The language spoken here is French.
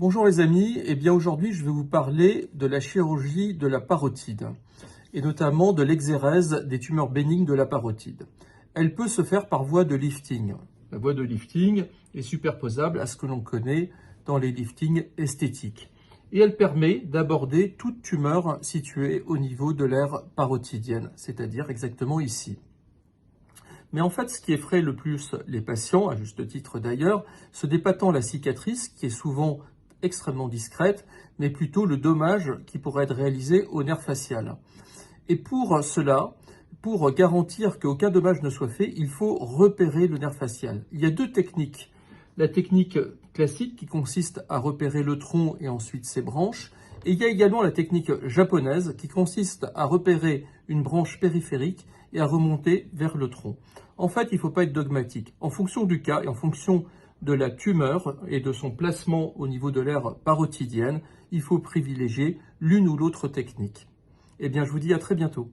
Bonjour les amis, aujourd'hui je vais vous parler de la chirurgie de la parotide et notamment de l'exérèse des tumeurs bénignes de la parotide. Elle peut se faire par voie de lifting. La voie de lifting est superposable à ce que l'on connaît dans les liftings esthétiques et elle permet d'aborder toute tumeur située au niveau de l'aire parotidienne, c'est-à-dire exactement ici. Mais en fait, ce qui effraie le plus les patients, à juste titre d'ailleurs, ce n'est pas tant la cicatrice, qui est souvent extrêmement discrète, mais plutôt le dommage qui pourrait être réalisé au nerf facial. Et pour cela, pour garantir qu'aucun dommage ne soit fait, il faut repérer le nerf facial. Il y a deux techniques. La technique classique qui consiste à repérer le tronc et ensuite ses branches. Et il y a également la technique japonaise qui consiste à repérer une branche périphérique et à remonter vers le tronc. En fait, il ne faut pas être dogmatique. En fonction du cas et en fonction de la tumeur et de son placement au niveau de l'aire parotidienne, il faut privilégier l'une ou l'autre technique. Je vous dis à très bientôt.